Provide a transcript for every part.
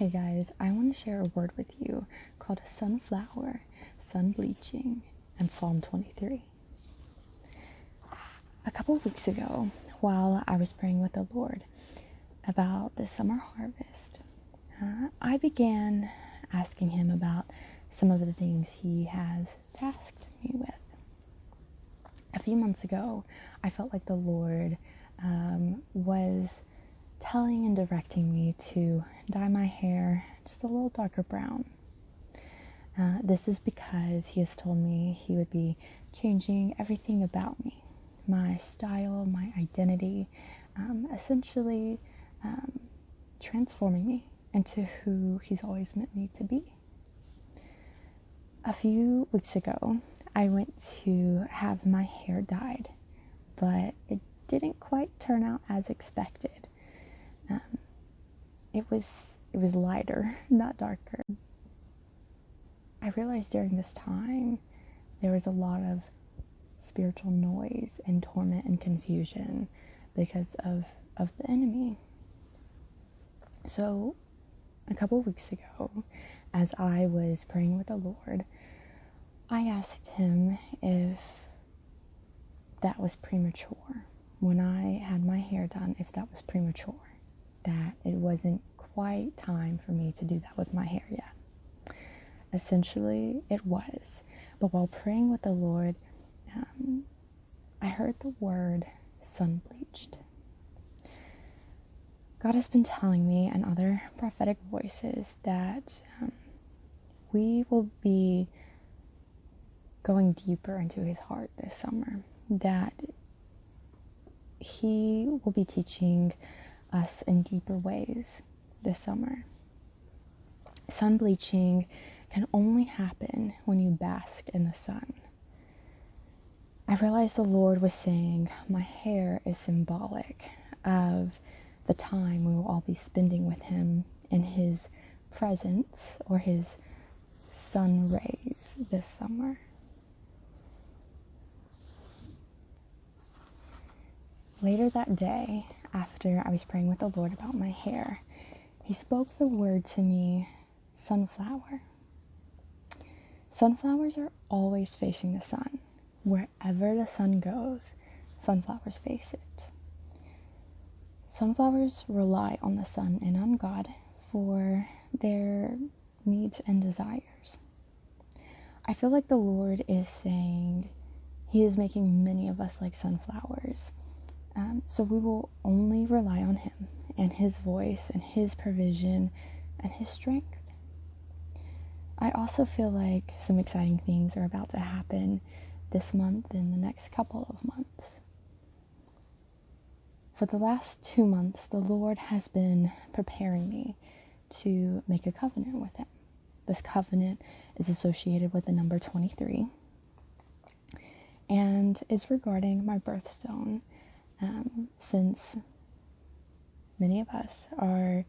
Hey guys, I want to share a word with you called sunflower, sunbleaching, and Psalm 23. A couple of weeks ago, while I was praying with the Lord about the summer harvest, I began asking him about some of the things he has tasked me with. A few months ago, I felt like the Lord was telling and directing me to dye my hair just a little darker brown. This is because he has told me he would be changing everything about me, my style, my identity, essentially transforming me into who he's always meant me to be. A few weeks ago, I went to have my hair dyed, but it didn't quite turn out as expected. It was lighter, not darker. I realized during this time there was a lot of spiritual noise and torment and confusion because of the enemy. So a couple of weeks ago, as I was praying with the Lord, I asked him if that was premature. When I had my hair done, if that was premature, that it wasn't quite time for me to do that with my hair yet. Essentially, it was. But while praying with the Lord, I heard the word sunbleached. God has been telling me and other prophetic voices that we will be going deeper into his heart this summer, that he will be teaching us in deeper ways this summer. Sun bleaching can only happen when you bask in the sun. I realized the Lord was saying my hair is symbolic of the time we will all be spending with him in his presence or his sun rays this summer. Later that day, after I was praying with the Lord about my hair, he spoke the word to me, sunflower. Sunflowers are always facing the sun. Wherever the sun goes, sunflowers face it. Sunflowers rely on the sun and on God for their needs and desires. I feel like the Lord is saying he is making many of us like sunflowers. So we will only rely on him and his voice and his provision and his strength. I also feel like some exciting things are about to happen this month and the next couple of months. For the last 2 months, the Lord has been preparing me to make a covenant with him. This covenant is associated with the number 23 and is regarding my birthstone. Since many of us are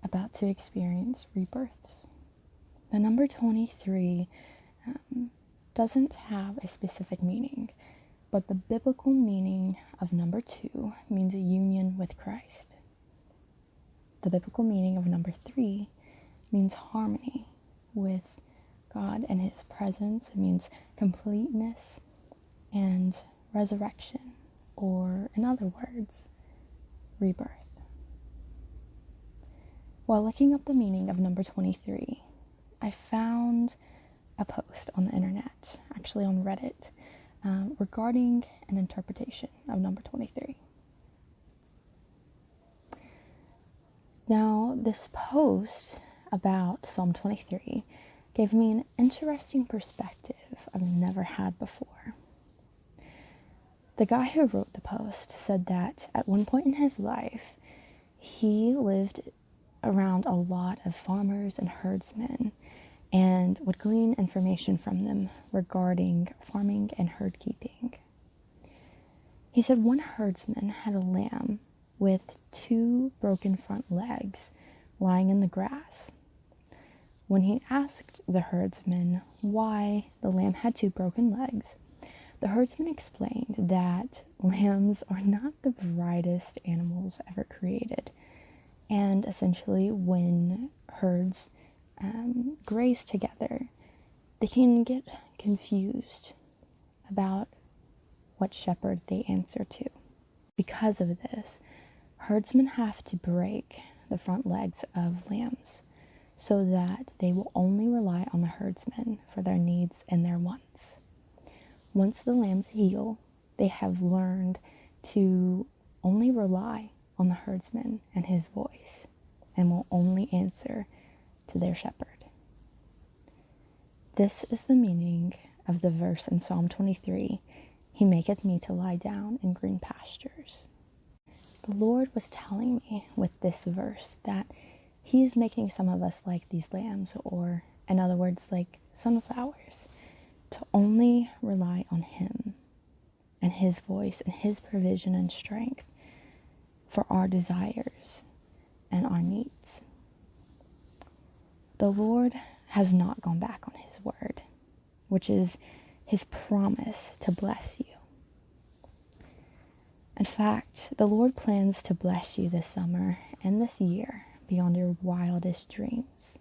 about to experience rebirths. The number 23 doesn't have a specific meaning, but the biblical meaning of number 2 means a union with Christ. The biblical meaning of number 3 means harmony with God and his presence. It means completeness and resurrection. Or, in other words, rebirth. While looking up the meaning of number 23, I found a post on the internet, actually on Reddit, regarding an interpretation of number 23. Now, this post about Psalm 23 gave me an interesting perspective I've never had before. The guy who wrote the post said that at one point in his life, he lived around a lot of farmers and herdsmen and would glean information from them regarding farming and herd keeping. He said one herdsman had a lamb with 2 broken front legs lying in the grass. When he asked the herdsman why the lamb had 2 broken legs, the herdsman explained that lambs are not the brightest animals ever created, And essentially, when herds graze together, they can get confused about what shepherd they answer to. Because of this, herdsmen have to break the front legs of lambs so that they will only rely on the herdsman for their needs and their wants. Once the lambs heal, they have learned to only rely on the herdsman and his voice, and will only answer to their shepherd. This is the meaning of the verse in Psalm 23, "He maketh me to lie down in green pastures." The Lord was telling me with this verse that He is making some of us like these lambs, or in other words, like sunflowers, to only rely on Him and His voice and His provision and strength for our desires and our needs. The Lord has not gone back on His word, which is His promise to bless you. In fact, the Lord plans to bless you this summer and this year beyond your wildest dreams.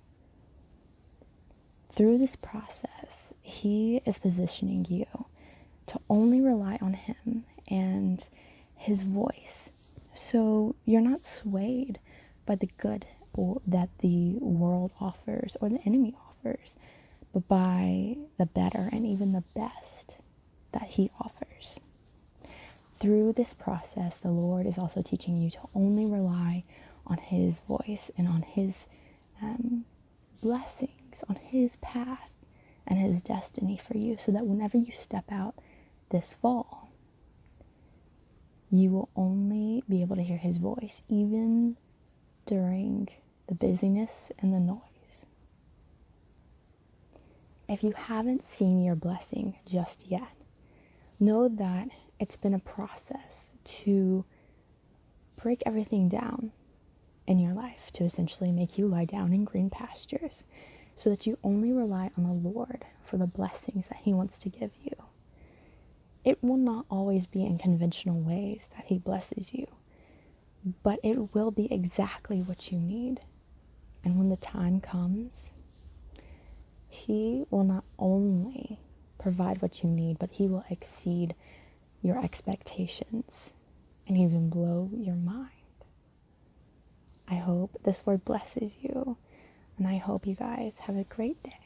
Through this process, He is positioning you to only rely on Him and His voice, so you're not swayed by the good that the world offers or the enemy offers, but by the better and even the best that He offers. Through this process, the Lord is also teaching you to only rely on His voice and on His blessings, on His path and His destiny for you, so that whenever you step out this fall, you will only be able to hear His voice, even during the busyness and the noise. If you haven't seen your blessing just yet, know that it's been a process to break everything down in your life, to essentially make you lie down in green pastures, so that you only rely on the Lord for the blessings that He wants to give you. It will not always be in conventional ways that He blesses you, but it will be exactly what you need. And when the time comes, He will not only provide what you need, but He will exceed your expectations and even blow your mind. I hope this word blesses you, and I hope you guys have a great day.